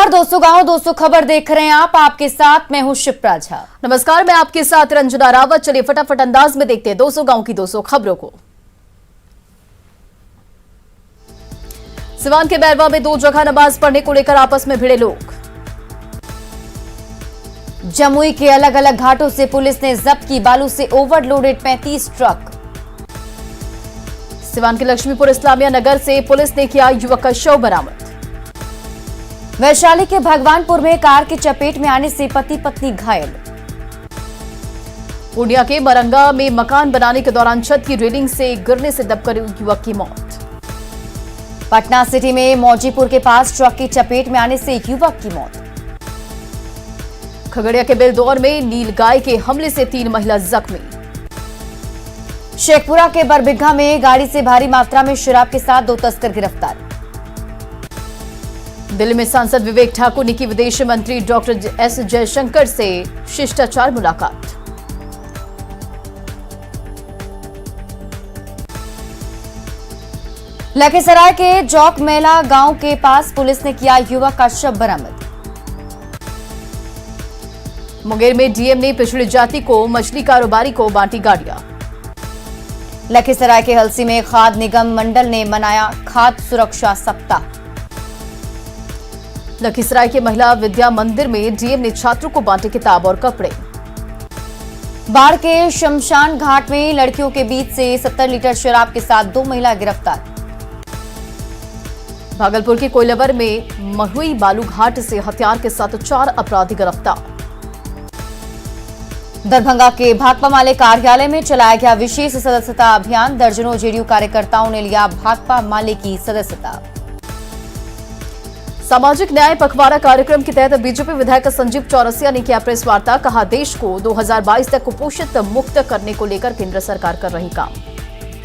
नमस्कार दोस्तों, गांव दोस्तों खबर देख रहे हैं आप। आपके साथ मैं हूं शिप्रा झा। नमस्कार, मैं आपके साथ रंजना रावत। चलिए फटाफट अंदाज में देखते हैं 200 गांव की 200 खबरों को। सिवान के बैरवा में 2 जगह नमाज पढ़ने को लेकर आपस में भिड़े लोग। जमुई के अलग अलग घाटों से पुलिस ने जब्त की बालू से ओवरलोडेड 35 ट्रक। सिवान के लक्ष्मीपुर इस्लामिया नगर से पुलिस ने किया युवक का शव बरामद। वैशाली के भगवानपुर में कार की चपेट में आने से पति पत्नी घायल। पूर्णिया के मरंगा में मकान बनाने के दौरान छत की रेलिंग से गिरने से दबकर युवक की मौत। पटना सिटी में मौजीपुर के पास ट्रक की चपेट में आने से युवक की मौत। खगड़िया के बेलदौर में नीलगाय के हमले से 3 महिला जख्मी। शेखपुरा के बरबिघा में गाड़ी से भारी मात्रा में शराब के साथ 2 तस्कर गिरफ्तार। दिल्ली में सांसद विवेक ठाकुर ने की विदेश मंत्री डॉक्टर एस जयशंकर से शिष्टाचार मुलाकात। लखीसराय के जौक मेला गांव के पास पुलिस ने किया युवक का शव बरामद। मुंगेर में डीएम ने पिछड़ी जाति को मछली कारोबारी को बांटी गाड़ियां। लखीसराय के हलसी में खाद्य निगम मंडल ने मनाया खाद्य सुरक्षा सप्ताह। लखीसराय के महिला विद्या मंदिर में डीएम ने छात्रों को बांटे किताब और कपड़े। बाढ़ के शमशान घाट में लड़कियों के बीच से 70 लीटर शराब के साथ 2 महिला गिरफ्तार। भागलपुर के कोइलवर में महुई बालू घाट से हथियार के साथ 4 अपराधी गिरफ्तार। दरभंगा के भाकपा माले कार्यालय में चलाया गया विशेष सदस्यता अभियान। दर्जनों जेडीयू कार्यकर्ताओं ने लिया भाकपा माले की सदस्यता। सामाजिक न्याय पखवाड़ा कार्यक्रम के तहत बीजेपी विधायक संजीव चौरसिया ने किया प्रेस वार्ता। कहा, देश को 2022 तक कुपोषित मुक्त करने को लेकर केंद्र सरकार कर रही काम।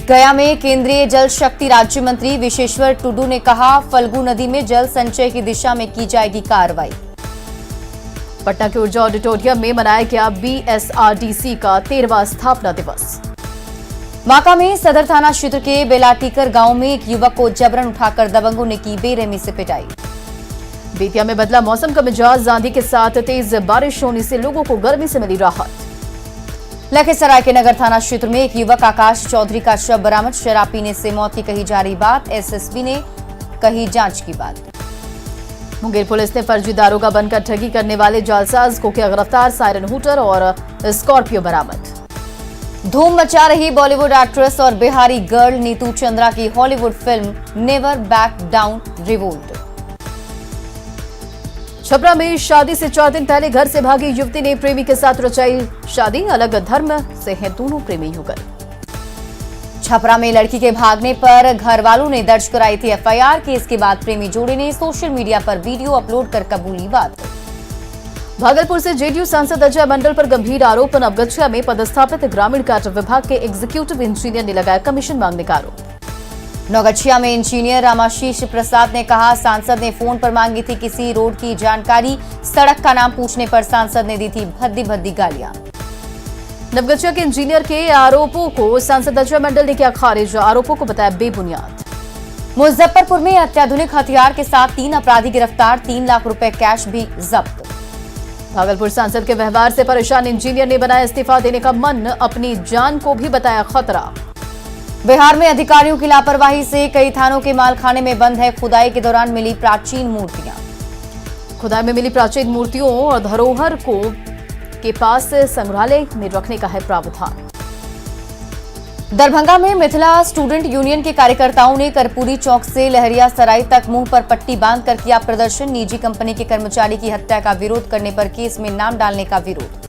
गया में केंद्रीय जल शक्ति राज्य मंत्री विशेश्वर टुडू ने कहा, फल्गु नदी में जल संचय की दिशा में की जाएगी कार्रवाई। पटना के ऊर्जा ऑडिटोरियम में मनाया गया बीएसआरडीसी का 13वां स्थापना दिवस। बांका में सदर थाना क्षेत्र के बेलाटीकर गांव में एक युवक को जबरन उठाकर दबंगों ने की बेरहमी से पिटाई। बेतिया में बदला मौसम का मिजाज। आंधी के साथ तेज बारिश होने से लोगों को गर्मी से मिली राहत। लखीसराय के नगर थाना क्षेत्र में एक युवक आकाश चौधरी का शव बरामद। शराब पीने से मौत की कही जा रही बात, एसएसपी ने कही जांच की बात। मुंगेर पुलिस ने फर्जी दारोगा बनकर ठगी करने वाले जालसाज को किया गिरफ्तार। सायरन हूटर और स्कॉर्पियो बरामद। धूम मचा रही बॉलीवुड एक्ट्रेस और बिहारी गर्ल नीतू चंद्रा की Hollywood film never back down revolt. Chhapra में शादी से 4 दिन पहले घर से भागी युवती ने प्रेमी के साथ रचाई शादी। अलग धर्म से हैं दोनों प्रेमी युगल। छपरा में लड़की के भागने पर घर वालों ने दर्ज कराई थी एफआईआर। केस के बाद प्रेमी जोड़े ने सोशल मीडिया पर वीडियो अपलोड कर कबूली बात। भागलपुर से जेडीयू सांसद अजय मंडल पर गंभीर आरोप। नवगछिया में पदस्थापित ग्रामीण कार्य विभाग के एग्जीक्यूटिव इंजीनियर ने लगाया कमीशन मांगने का आरोप। नौगछिया में इंजीनियर रामाशीष प्रसाद ने कहा, सांसद ने फोन पर मांगी थी किसी रोड की जानकारी। सड़क का नाम पूछने पर सांसद ने दी थी भद्दी भद्दी गालियां। नवगछिया के इंजीनियर के आरोपों को सांसद अजय मंडल ने किया खारिज। आरोपों को बताया बेबुनियाद। मुजफ्फरपुर में अत्याधुनिक हथियार के साथ 3 अपराधी गिरफ्तार। 3 लाख रुपए कैश भी जब्त। भागलपुर सांसद के व्यवहार से परेशान इंजीनियर ने बनाया इस्तीफा देने का मन। अपनी जान को भी बताया खतरा। बिहार में अधिकारियों की लापरवाही से कई थानों के मालखाने में बंद है। खुदाई के दौरान मिली प्राचीन मूर्तियां। खुदाई में मिली प्राचीन मूर्तियों और धरोहर को के पास संग्रहालय में रखने का है प्रावधान। दरभंगा में मिथिला स्टूडेंट यूनियन के कार्यकर्ताओं ने कर्पूरी चौक से लहरिया सराय तक मुंह पर पट्टी बांधकर किया प्रदर्शन। निजी कंपनी के कर्मचारी की हत्या का विरोध करने पर केस में नाम डालने का विरोध।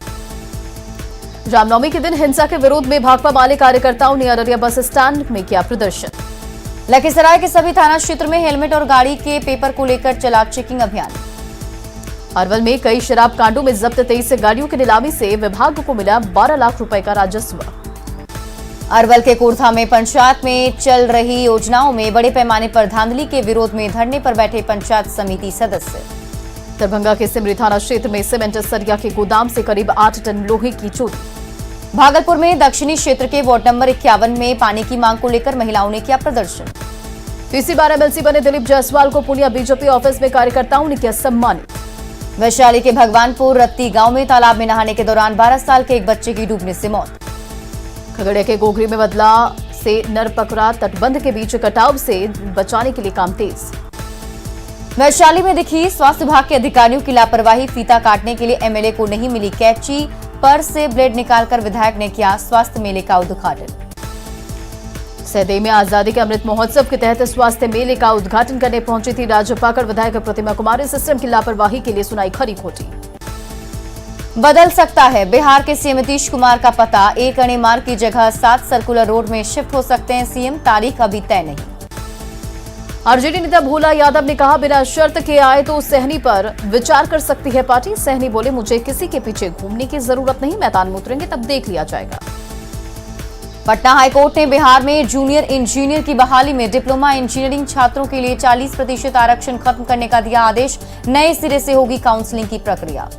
रामनवमी के दिन हिंसा के विरोध में भाकपा माले कार्यकर्ताओं ने अररिया बस स्टैंड में किया प्रदर्शन। लखीसराय के सभी थाना क्षेत्र में हेलमेट और गाड़ी के पेपर को लेकर चला चेकिंग अभियान। अरवल में कई शराब कांडों में जब्त 23 गाड़ियों की नीलामी से विभाग को मिला 12 लाख रुपए का राजस्व। अरवल के कुर्था में पंचायत में चल रही योजनाओं में बड़े पैमाने पर धांधली के विरोध में धरने पर बैठे पंचायत समिति सदस्य। दरभंगा के सिमरी थाना क्षेत्र में सीमेंट सरिया के गोदाम से करीब 8 टन लोहे की चोरी। भागलपुर में दक्षिणी क्षेत्र के वार्ड नंबर 51 में पानी की मांग को लेकर महिलाओं ने किया प्रदर्शन। तीसरी बार एमएलसी बने दिलीप जायसवाल को पूर्णिया बीजेपी ऑफिस में कार्यकर्ताओं ने किया सम्मानित। वैशाली के भगवानपुर रत्ती गांव में तालाब में नहाने के दौरान 12 साल के एक बच्चे की डूबने से मौत। खगड़िया के गोगरी में बदला से नरपकड़ा तटबंध के बीच कटाव से बचाने के लिए काम तेज। वैशाली में दिखी स्वास्थ्य विभाग के अधिकारियों की लापरवाही, फीता काटने के लिए एमएलए को नहीं मिली कैंची, पर्स से ब्लेड निकालकर विधायक ने किया स्वास्थ्य मेले का उद्घाटन। सहदेव में आजादी के अमृत महोत्सव के तहत स्वास्थ्य मेले का उद्घाटन करने पहुंची थी राजपाकड़ विधायक प्रतिमा कुमारी। सिस्टम की लापरवाही के लिए सुनाई खरी खोटी। बदल सकता है बिहार के सीएम नीतीश कुमार का पता, 1 अणे मार्ग की जगह 7 सर्कुलर रोड में शिफ्ट हो सकते हैं सीएम, तारीख अभी तय नहीं। आरजेडी नेता भोला यादव ने कहा, बिना शर्त के आए तो सहनी पर विचार कर सकती है पार्टी। सहनी बोले, मुझे किसी के पीछे घूमने की जरूरत नहीं, मैदान में उतरेंगे तब देख लिया जाएगा। पटना हाईकोर्ट ने बिहार में जूनियर इंजीनियर की बहाली में डिप्लोमा इंजीनियरिंग छात्रों के लिए 40% आरक्षण खत्म करने का दिया आदेश। नए सिरे से होगी काउंसलिंग की प्रक्रिया।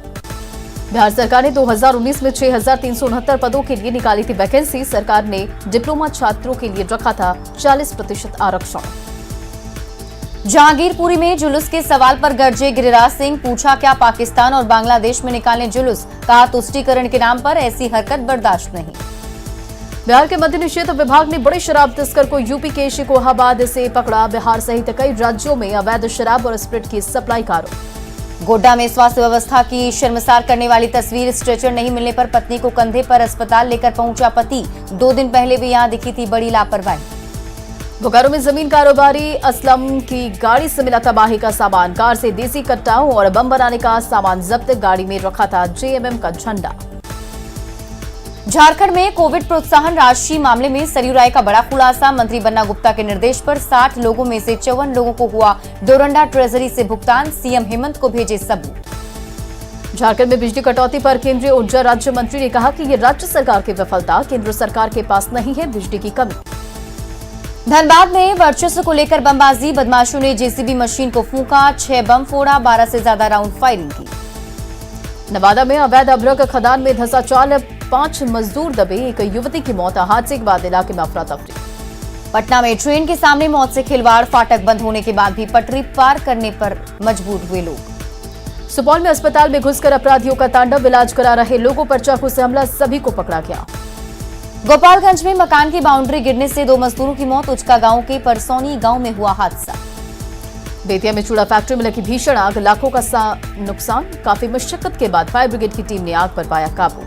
बिहार सरकार ने 2019 में 6,369 पदों के लिए निकाली थी वैकेंसी। सरकार ने डिप्लोमा छात्रों के लिए रखा था 40% आरक्षण। जहांगीरपुरी में जुलूस के सवाल पर गरजे गिरिराज सिंह, पूछा क्या पाकिस्तान और बांग्लादेश में निकालें जुलूस, कहा तुष्टीकरण के नाम पर ऐसी हरकत बर्दाश्त नहीं। बिहार के मद्य निषेध विभाग ने बड़े शराब तस्कर को यूपी के शिकोहाबाद से पकड़ा। बिहार सहित कई राज्यों में अवैध शराब और स्प्रिट की सप्लाई का आरोप। गोड्डा में स्वास्थ्य व्यवस्था की शर्मसार करने वाली तस्वीर, स्ट्रेचर नहीं मिलने पर पत्नी को कंधे पर अस्पताल लेकर पहुंचा पति। 2 दिन पहले भी यहां दिखी थी बड़ी लापरवाही। बोकारो में जमीन कारोबारी असलम की गाड़ी से मिला तबाही का सामान, कार से देसी कट्टा और बम बनाने का सामान जब्त। गाड़ी में रखा था जेएमएम का झंडा। झारखंड में कोविड प्रोत्साहन राशि मामले में सरयू राय का बड़ा खुलासा, मंत्री बन्ना गुप्ता के निर्देश पर 60 लोगों में से 54 लोगों को हुआ डोरंडा ट्रेजरी से भुगतान, सीएम हेमंत को भेजे सबूत। झारखंड में बिजली कटौती पर केंद्रीय ऊर्जा राज्य मंत्री ने कहा कि ये राज्य सरकार की विफलता, केंद्र सरकार के पास नहीं है बिजली की कमी। धनबाद में वर्चस्व को लेकर बमबाजी, बदमाशों ने जेसीबी मशीन को फूंका, 6 बम फोड़ा, 12 से ज्यादा राउंड फायरिंग की। नवादा में अवैध अभ्रक खदान में धंसा चाल, 5 मजदूर दबे, एक युवती की मौत, हादसे के बाद इलाके में अफरा तफरी। पटना में ट्रेन के सामने मौत से खिलवाड़, फाटक बंद होने के बाद भी पटरी पार करने पर मजबूर हुए लोग। सुपौल में अस्पताल में घुसकर अपराधियों का तांडव, इलाज करा रहे लोगों पर चाकू से हमला, सभी को पकड़ा गया। गोपालगंज में मकान की बाउंड्री गिरने से 2 मजदूरों की मौत, उचका गांव के परसौनी गांव में हुआ हादसा। बेतिया में चूड़ा फैक्ट्री में लगी भीषण आग, लाखों का नुकसान, काफी मशक्कत के बाद फायर ब्रिगेड की टीम ने आग पर पाया काबू।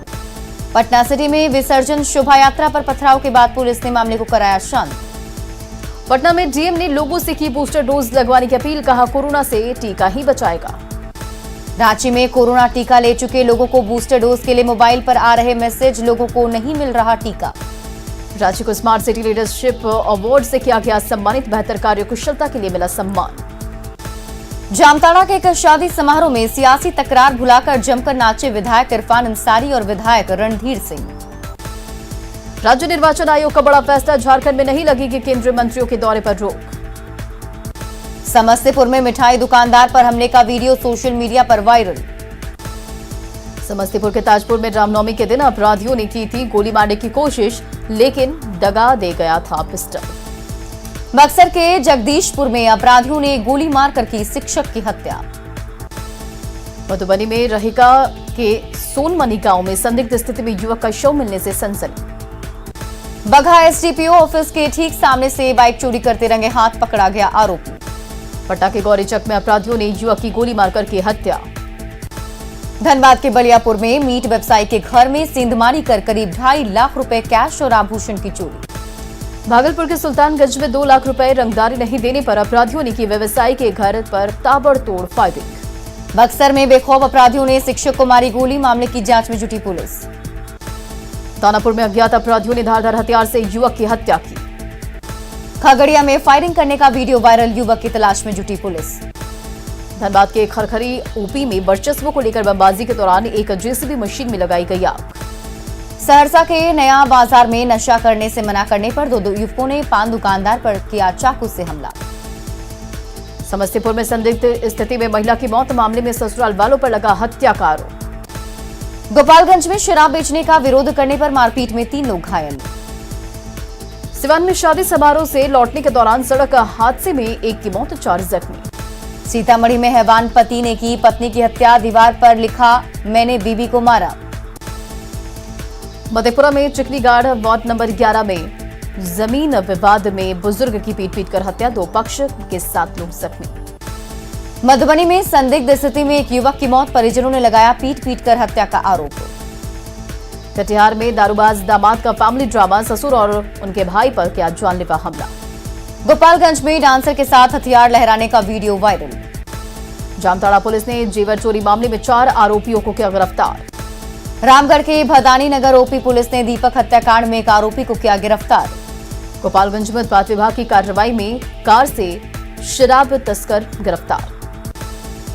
पटना सिटी में विसर्जन शोभा यात्रा पर पथराव के बाद पुलिस ने मामले को कराया शांत। पटना में डीएम ने लोगों से की बूस्टर डोज लगवाने की अपील, कहा कोरोना से टीका ही बचाएगा। रांची में कोरोना टीका ले चुके लोगों को बूस्टर डोज के लिए मोबाइल पर आ रहे मैसेज, लोगों को नहीं मिल रहा टीका। रांची को स्मार्ट सिटी लीडरशिप अवार्ड से किया गया सम्मानित, बेहतर कार्य कुशलता के लिए मिला सम्मान। जामताड़ा के एक शादी समारोह में सियासी तकरार भुलाकर जमकर नाचे विधायक इरफान अंसारी और विधायक रणधीर सिंह। राज्य निर्वाचन आयोग का बड़ा फैसला, झारखंड में नहीं लगेगी केंद्रीय मंत्रियों के दौरे पर रोक। समस्तीपुर में मिठाई दुकानदार पर हमले का वीडियो सोशल मीडिया पर वायरल। समस्तीपुर के ताजपुर में रामनवमी के दिन अपराधियों ने की थी गोली मारने की कोशिश, लेकिन दगा दे गया था पिस्टल। बक्सर के जगदीशपुर में अपराधियों ने गोली मारकर की शिक्षक की हत्या। मधुबनी में रहिका के सोनमनी गांव में संदिग्ध स्थिति में युवक का शव मिलने से सनसनी। बगहा एसडीपीओ ऑफिस के ठीक सामने से बाइक चोरी करते रंगे हाथ पकड़ा गया आरोपी। पटना के गौरीचक में अपराधियों ने युवक की गोली मारकर की हत्या। धनबाद के बलियापुर में मीट व्यवसायी के घर में सेंधमारी कर करीब 2.5 लाख रुपए कैश और आभूषण की चोरी। भागलपुर के सुल्तानगंज में 2 लाख रुपए रंगदारी नहीं देने पर अपराधियों ने की व्यवसायी के घर पर ताबड़तोड़ फायरिंग। बक्सर में बेखौफ अपराधियों ने शिक्षक को मारी गोली, मामले की जांच में जुटी पुलिस। दानापुर में अज्ञात अपराधियों ने धारदार हथियार से युवक की हत्या की। खगड़िया में फायरिंग करने का वीडियो वायरल, युवक की तलाश में जुटी पुलिस। धनबाद के खरखरी ओपी में वर्चस्व को लेकर बमबाजी के दौरान एक जेसीबी मशीन में लगाई गई आग। सहरसा के नया बाजार में नशा करने से मना करने पर 2 युवकों ने पान दुकानदार पर किया चाकू से हमला। समस्तीपुर में संदिग्ध स्थिति में महिला की मौत, मामले में ससुराल वालों पर लगा हत्या का आरोप। गोपालगंज में शराब बेचने का विरोध करने पर मारपीट में 3 लोग घायल। सिवान में शादी समारोह से लौटने के दौरान सड़क हादसे में एक की मौत, 4 जख्मी। सीतामढ़ी में हैवान पति ने की पत्नी की हत्या, दीवार पर लिखा मैंने बीबी को मारा। मधेपुरा में चिकनीगाड़ वार्ड नंबर 11 में जमीन विवाद में बुजुर्ग की पीट कर हत्या, 2 पक्ष के 7 लोग जख्मी। मधुबनी में संदिग्ध स्थिति में एक युवक की मौत, परिजनों ने लगाया पीट कर हत्या का आरोप। कटिहार में दारूबाज दामाद का फैमिली ड्रामा, ससुर और उनके भाई पर किया जानलेवा हमला। गोपालगंज में डांसर के साथ हथियार लहराने का वीडियो वायरल। जामताड़ा पुलिस ने जेवर चोरी मामले में 4 आरोपियों को किया गिरफ्तार। रामगढ़ के भदानी नगर ओपी पुलिस ने दीपक हत्याकांड में एक आरोपी को किया गिरफ्तार। गोपालगंज में उत्पाद विभाग की कार्रवाई में कार से शराब तस्कर गिरफ्तार।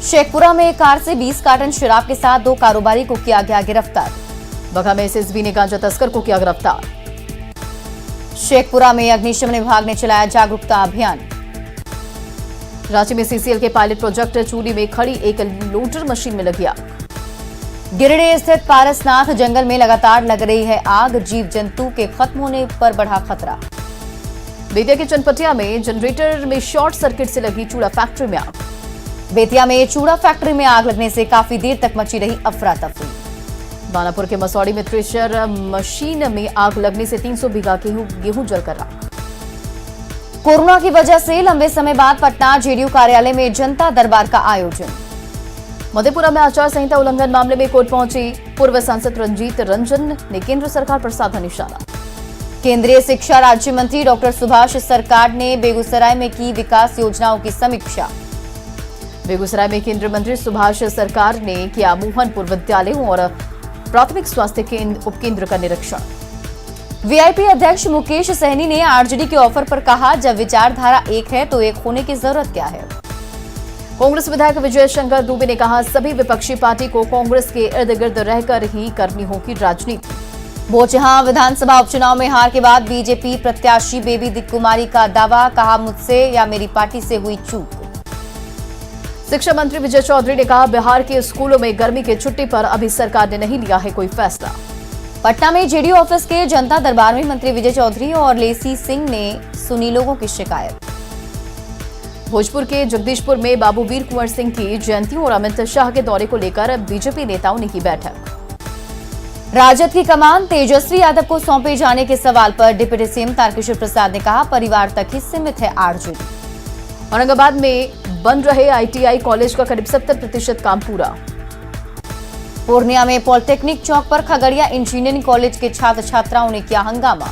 शेखपुरा में एक कार से 20 कार्टन शराब के साथ 2 कारोबारी को किया गया गिरफ्तार। बघा में एसएसबी ने गांजा तस्कर को किया गिरफ्तार। शेखपुरा में अग्निशमन विभाग ने चलाया जागरूकता अभियान। रांची में सीसीएल के पायलट प्रोजेक्ट चूली में खड़ी एक लोडर मशीन में लगी आग। गिरिडीह स्थित पारसनाथ जंगल में लगातार लग रही है आग, जीव जंतु के खत्म होने पर बढ़ा खतरा। बेतिया के चनपटिया में जनरेटर में शॉर्ट सर्किट से लगी चूड़ा फैक्ट्री में आग। बेतिया में चूड़ा फैक्ट्री में आग लगने से काफी देर तक मची रही अफरा तफरी। दानापुर के मसौड़ी में थ्रेशर मशीन में आग लगने से 300 बीघा गेहूं जलकर राख। कोरोना की वजह से लंबे समय बाद पटना जेडीयू कार्यालय में जनता दरबार का आयोजन। मधेपुरा में आचार संहिता उल्लंघन मामले में कोर्ट पहुंची पूर्व सांसद रंजीत रंजन ने केंद्र सरकार पर साधा निशाना। केंद्रीय शिक्षा राज्य मंत्री डॉक्टर सुभाष सरकार ने बेगूसराय में की विकास योजनाओं की समीक्षा। बेगूसराय में केंद्रीय मंत्री सुभाष सरकार ने किया मोहनपुर विद्यालयों और प्राथमिक स्वास्थ्य उपकेंद्र का निरीक्षण। वीआईपी अध्यक्ष मुकेश सहनी ने आरजेडी के ऑफर पर कहा, जब विचारधारा एक है तो एक होने की जरूरत क्या है। कांग्रेस विधायक विजय शंकर दुबे ने कहा, सभी विपक्षी पार्टी को कांग्रेस के इर्द गिर्द रहकर ही करनी होगी राजनीति। बोचहां विधानसभा उपचुनाव में हार के बाद बीजेपी प्रत्याशी बेबी कुमारी का दावा, कहा मुझसे या मेरी पार्टी से हुई चूक। शिक्षा मंत्री विजय चौधरी ने कहा, बिहार के स्कूलों में गर्मी की छुट्टी पर अभी सरकार ने नहीं लिया है कोई फैसला। पटना में जेडीयू ऑफिस के जनता दरबार में मंत्री विजय चौधरी और लेसी सिंह ने सुनी लोगों की शिकायत। भोजपुर के जगदीशपुर में बाबू वीर कुंवर सिंह की जयंती और अमित शाह के दौरे को लेकर बीजेपी नेताओं ने की बैठक। राजद की कमान तेजस्वी यादव को सौंपे जाने के सवाल पर डिप्टी सीएम तारकिशोर प्रसाद ने कहा, परिवार तक ही सीमित है आरजेडी। औरंगाबाद में बन रहे आईटीआई कॉलेज का करीब 70% काम पूरा। पूर्णिया में पॉलिटेक्निक चौक पर खगड़िया इंजीनियरिंग कॉलेज के छात्र छात्राओं ने किया हंगामा।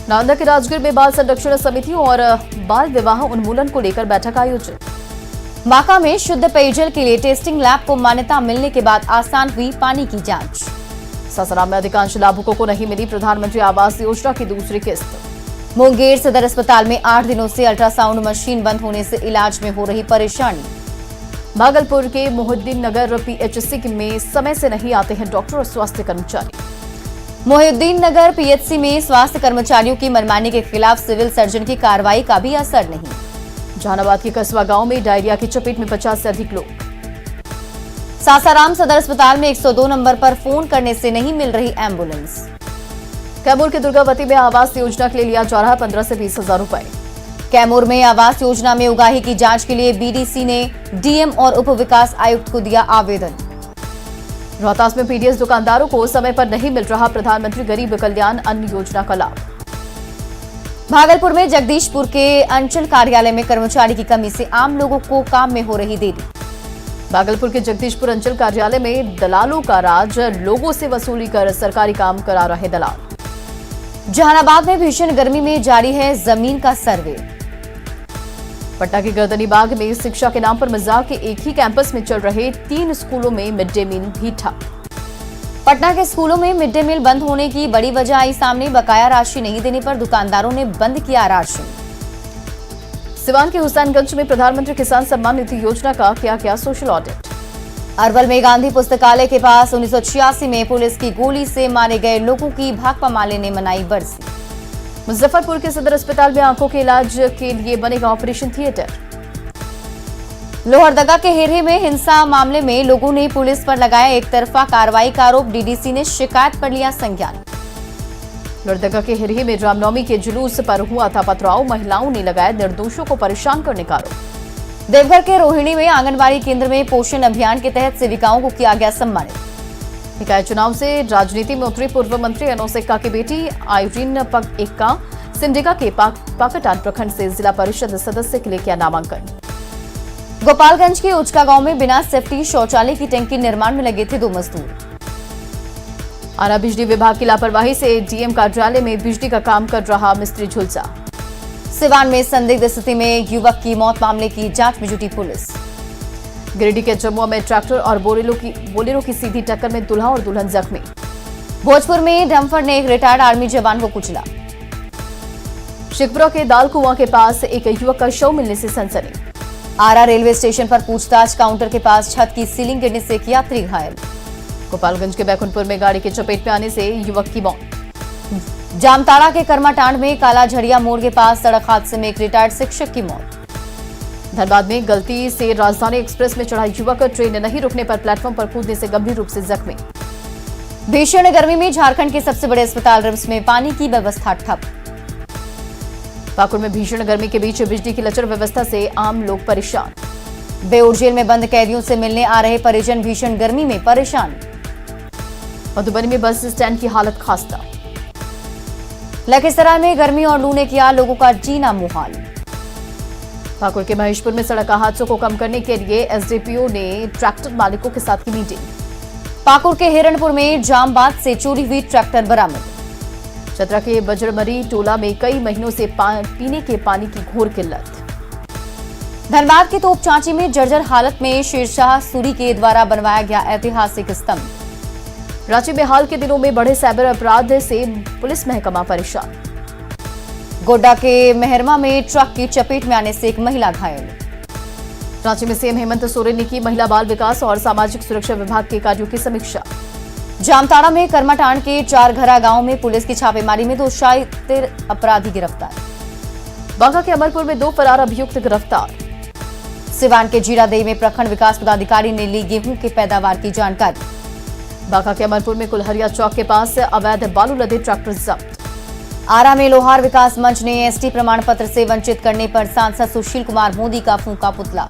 नालंदा के राजगीर में बाल संरक्षण समिति और बाल विवाह उन्मूलन को लेकर बैठक आयोजित। बांका में शुद्ध पेयजल के लिए टेस्टिंग लैब को मान्यता मिलने के बाद आसान हुई पानी की जांच। सासाराम में अधिकांश लाभुकों को नहीं मिली प्रधानमंत्री आवास योजना की दूसरी किस्त। मुंगेर सदर अस्पताल में 8 दिनों से अल्ट्रासाउंड मशीन बंद होने से इलाज में हो रही परेशानी। भागलपुर के मोहिउद्दीन नगर पीएचसी में समय से नहीं आते हैं डॉक्टर और स्वास्थ्य कर्मचारी। मोहिउद्दीन नगर पीएचसी में स्वास्थ्य कर्मचारियों की मनमानी के खिलाफ सिविल सर्जन की कार्रवाई का भी असर नहीं। जहानाबाद के कस्बा गांव में डायरिया की चपेट में 50 से अधिक लोग। सासाराम सदर अस्पताल में 102 नंबर पर फोन करने से नहीं मिल रही एम्बुलेंस। कैमूर के दुर्गावती में आवास योजना के लिए लिया जा रहा 15 से 20 हजार रुपए। कैमूर में आवास योजना में उगाही की जांच के लिए बीडीसी ने डीएम और उप विकास आयुक्त को दिया आवेदन। रोहतास में पीडीएस दुकानदारों को समय पर नहीं मिल रहा प्रधानमंत्री गरीब कल्याण अन्न योजना का लाभ। भागलपुर में जगदीशपुर के अंचल कार्यालय में कर्मचारी की कमी से आम लोगों को काम में हो रही देरी। भागलपुर के जगदीशपुर अंचल कार्यालय में दलालों का राज, लोगों से वसूली कर सरकारी काम करा रहे दलाल। जहानाबाद में भीषण गर्मी में जारी है जमीन का सर्वे। पटना के गर्दनी बाग में शिक्षा के नाम पर मजाक के एक ही कैंपस में चल रहे 3 स्कूलों में मिड डे मील भी ठप। पटना के स्कूलों में मिड डे मील बंद होने की बड़ी वजह आई सामने। बकाया राशि नहीं देने पर दुकानदारों ने बंद किया राशन। सिवान के हुसैनगंज में प्रधानमंत्री किसान सम्मान निधि योजना का किया सोशल ऑडिट। अरवल में गांधी पुस्तकालय के पास 1986 में पुलिस की गोली से मारे गए लोगों की भाकपा माले ने मनाई बरसी। मुजफ्फरपुर के सदर अस्पताल में आंखों के इलाज के लिए बनेगा ऑपरेशन थिएटर। लोहरदगा के हेरे में हिंसा मामले में लोगों ने पुलिस पर लगाया एक तरफा कार्रवाई का आरोप। डीडीसी ने शिकायत पर लिया संज्ञान। लोहरदगा के हिरही में रामनवमी के जुलूस पर हुआ था पथराव, महिलाओं ने लगाया निर्दोषों को परेशान करने का आरोप। देवघर के रोहिणी में आंगनबाड़ी केंद्र में पोषण अभियान के तहत सेविकाओं को किया गया सम्मानित। निकाय चुनाव से राजनीति में उतरी पूर्व मंत्री अनोस एक्का की बेटी आइरीन एक्का सिमडेगा के पाकटान प्रखंड से जिला परिषद सदस्य के लिए किया नामांकन। गोपालगंज के उचका गांव में बिना सेफ्टी शौचालय की टैंकी निर्माण में लगे थे 2 मजदूर। आरा बिजली विभाग की लापरवाही से डीएम कार्यालय में बिजली का काम कर रहा मिस्त्री झुलसा। सिवान में संदिग्ध स्थिति में युवक की मौत मामले की जांच में जुटी पुलिस। गिरिडीह के जमुआ में ट्रैक्टर और बोलेरो की सीधी टक्कर में दूल्हा और दुल्हन जख्मी। भोजपुर में डंपर ने एक रिटायर्ड आर्मी जवान को कुचला। शेखपुरा के दाल कुआं के पास एक युवक का शव मिलने से सनसनी। आरा रेलवे स्टेशन पर पूछताछ, काउंटर के पास छत की सीलिंग गिरने से एक यात्री घायल। गोपालगंज के बैकुंठपुर में गाड़ी की चपेट में आने से युवक की मौत। जामताड़ा के कर्माटांड में काला झड़िया मोड़ के पास सड़क हादसे में एक रिटायर्ड शिक्षक की मौत। धनबाद में गलती से राजधानी एक्सप्रेस में चढ़ा युवक ट्रेन नहीं रुकने पर प्लेटफॉर्म पर कूदने से गंभीर रूप से जख्मी। भीषण गर्मी में झारखंड के सबसे बड़े अस्पताल रिम्स में पानी की व्यवस्था ठप। पाकुड़ में भीषण गर्मी के बीच बिजली की लचर व्यवस्था से आम लोग परेशान। बेउर जेल में बंद कैदियों से मिलने आ रहे परिजन भीषण गर्मी में परेशान। मधुबनी में बस स्टैंड की हालत खस्ता। लखीसराय में गर्मी और लू ने किया लोगों का जीना मुहाल। पाकुड़ के महेशपुर में सड़क हादसों को कम करने के लिए एसडीपीओ ने ट्रैक्टर मालिकों के साथ की मीटिंग। पाकुड़ के हिरणपुर में जामबाद से चोरी हुई ट्रैक्टर बरामद। चतरा के बजरमरी टोला में कई महीनों से पीने के पानी की घोर किल्लत। धनबाद के तोपचांची में जर्जर हालत में शेरशाह सूरी के द्वारा बनवाया गया ऐतिहासिक स्तंभ। रांची में हाल के दिनों में बढ़े साइबर अपराध से पुलिस महकमा परेशान। गोड्डा के मेहरमा में ट्रक की चपेट में आने से एक महिला घायल। रांची में सीएम हेमंत सोरेन ने की महिला बाल विकास और सामाजिक सुरक्षा विभाग के कार्यों की समीक्षा। जामताड़ा में कर्माटांड के 4 घरा गांव में पुलिस की छापेमारी में 2 शातिर अपराधी गिरफ्तार। बांका के अमरपुर में 2 फरार अभियुक्त गिरफ्तार। सिवान के जीरादेई में प्रखंड विकास पदाधिकारी ने ली गेहूं की पैदावार की जानकारी। बांका के अमरपुर में कुल्हरिया चौक के पास अवैध बालू लदे ट्रैक्टर जब्त। आरा में लोहार विकास मंच ने एसटी प्रमाण पत्र से वंचित करने पर सांसद सुशील कुमार मोदी का फूंका पुतला।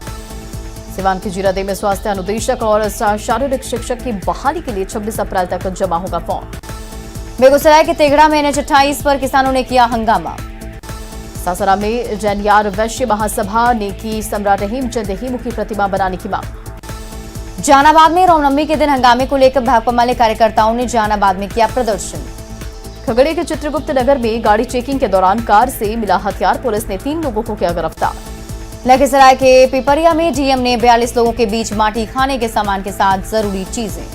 सिवान के जीरादेई में स्वास्थ्य अनुदेशक और शारीरिक शिक्षक की बहाली के लिए 26 अप्रैल तक जमा होगा फॉर्म। बेगूसराय के तेघड़ा में NH-28 पर किसानों ने किया हंगामा। सासाराम में जैनियार वैश्य महासभा ने की सम्राट रहीम चंद हेमू की प्रतिमा बनाने की मांग। जहानाबाद में रामनवमी के दिन हंगामे को लेकर भाकपा माले कार्यकर्ताओं ने जहानाबाद में किया प्रदर्शन। खगड़िया के चित्रगुप्त नगर में गाड़ी चेकिंग के दौरान कार से मिला हथियार, पुलिस ने 3 लोगों को किया गिरफ्तार। लखीसराय के पिपरिया में डीएम ने 42 लोगों के बीच बांटी खाने के सामान के साथ जरूरी चीजें।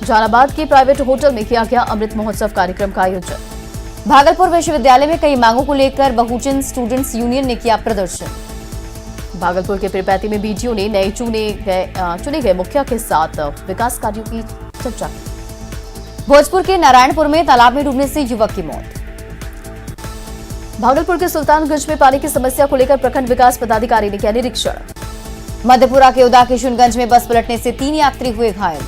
जहानाबाद के प्राइवेट होटल में किया गया अमृत महोत्सव कार्यक्रम का आयोजन। भागलपुर विश्वविद्यालय में कई मांगों को लेकर बहुजन स्टूडेंट्स यूनियन ने किया प्रदर्शन। भागलपुर के पीरपैंती में बीडीओ ने नए चुने गए मुखिया के साथ विकास कार्यों की चर्चा की। भोजपुर के नारायणपुर में तालाब में डूबने से युवक की मौत। भागलपुर के सुल्तानगंज में पानी की समस्या को लेकर प्रखंड विकास पदाधिकारी ने किया निरीक्षण। मधेपुरा के उदा किशुनगंज में बस पलटने से 3 यात्री हुए घायल।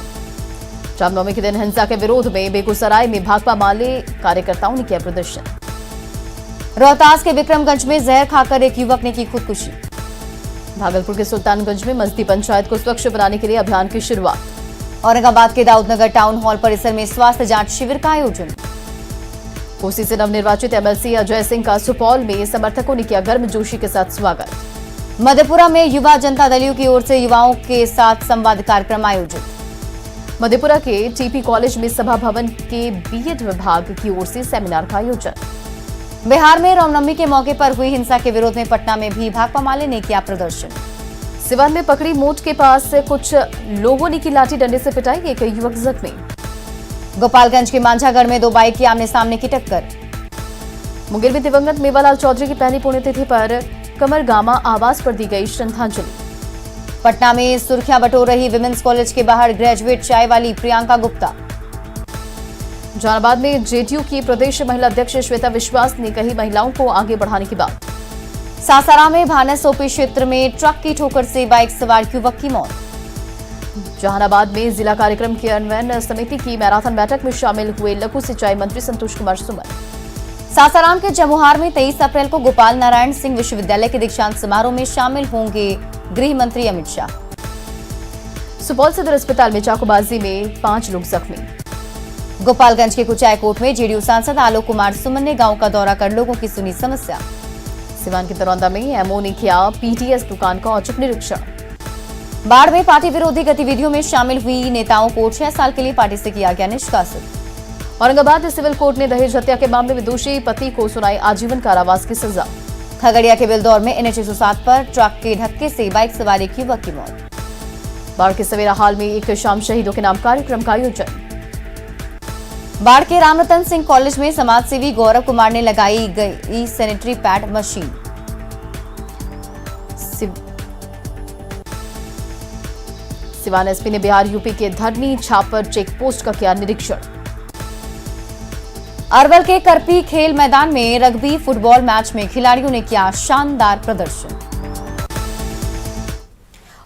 रामनवमी के दिन हिंसा के विरोध में बेगूसराय में भाकपा माले कार्यकर्ताओं ने किया प्रदर्शन। रोहतास के विक्रमगंज में जहर खाकर एक युवक ने की खुदकुशी। भागलपुर के सुल्तानगंज में मस्ती पंचायत को स्वच्छ बनाने के लिए अभियान की शुरुआत। औरंगाबाद के दाऊदनगर टाउन हॉल परिसर में स्वास्थ्य जांच शिविर का आयोजन। कोसी से नवनिर्वाचित एमएलसी अजय सिंह का सुपौल में समर्थकों ने किया गर्मजोशी के साथ स्वागत। मधेपुरा में युवा जनता दलियों की ओर से युवाओं के साथ संवाद कार्यक्रम आयोजित। मधेपुरा के टीपी कॉलेज में सभा भवन के बीएड विभाग की ओर से सेमिनार का आयोजन। बिहार में रामनवमी के मौके पर हुई हिंसा के विरोध में पटना में भी भाकपा माले ने किया प्रदर्शन। सिवान में पकड़ी मोट के पास कुछ लोगों ने की लाठी डंडे से पिटाई, एक युवक जख्मी। गोपालगंज के मांझागढ़ में 2 बाइक की आमने सामने की टक्कर। मुंगेर में दिवंगत मेवालाल चौधरी की पहली पुण्यतिथि पर कमरगामा आवास पर दी गई श्रद्धांजलि। पटना में सुर्खियां बटोर रही विमेंस कॉलेज के बाहर ग्रेजुएट चाय वाली प्रियंका गुप्ता। जहानाबाद में जेडीयू की प्रदेश महिला अध्यक्ष श्वेता विश्वास ने कही महिलाओं को आगे बढ़ाने की बात। सासाराम में भानस ओपी क्षेत्र में ट्रक की ठोकर से बाइक सवार युवक की मौत। जहानाबाद में जिला कार्यक्रम क्रियान्वयन समिति की मैराथन बैठक में शामिल हुए लघु सिंचाई मंत्री संतोष कुमार सुमन। सासाराम के जमुहार में 23 अप्रैल को गोपाल नारायण सिंह विश्वविद्यालय के दीक्षांत समारोह में शामिल होंगे गृह मंत्री अमित शाह। सुपौल सदर अस्पताल में चाकूबाजी में 5 लोग जख्मी। गोपालगंज के कुचायकोट में जेडीयू सांसद आलोक कुमार सुमन ने गांव का दौरा कर लोगों की सुनी समस्या। सिवान के दरौंदा में एमओ ने किया पीटीएस दुकान का औचक निरीक्षण। बाढ़ में पार्टी विरोधी गतिविधियों में शामिल हुई नेताओं को 6 साल के लिए पार्टी से किया गया निष्कासित। औरंगाबाद सिविल कोर्ट ने दहेज हत्या के मामले में दोषी पति को सुनाई आजीवन कारावास की सजा। खगड़िया के बिलदौर में NH 107 पर ट्रक के धक्के से बाइक सवार एक युवक की मौत। बाढ़ के सवेरा हाल में एक शाम शहीदों के नाम कार्यक्रम का आयोजन। बाढ़ के रामरतन सिंह कॉलेज में समाजसेवी गौरव कुमार ने लगाई गई sanitary pad machine. Siwan SP ने बिहार यूपी के धरनी छापर चेक पोस्ट का किया निरीक्षण। अरवल के करपी खेल मैदान में रग्बी फुटबॉल मैच में खिलाड़ियों ने किया शानदार प्रदर्शन।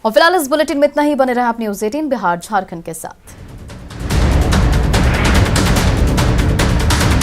और फिलहाल इस बुलेटिन में इतना ही। बने रहे आप न्यूज़ 18 बिहार झारखंड के साथ।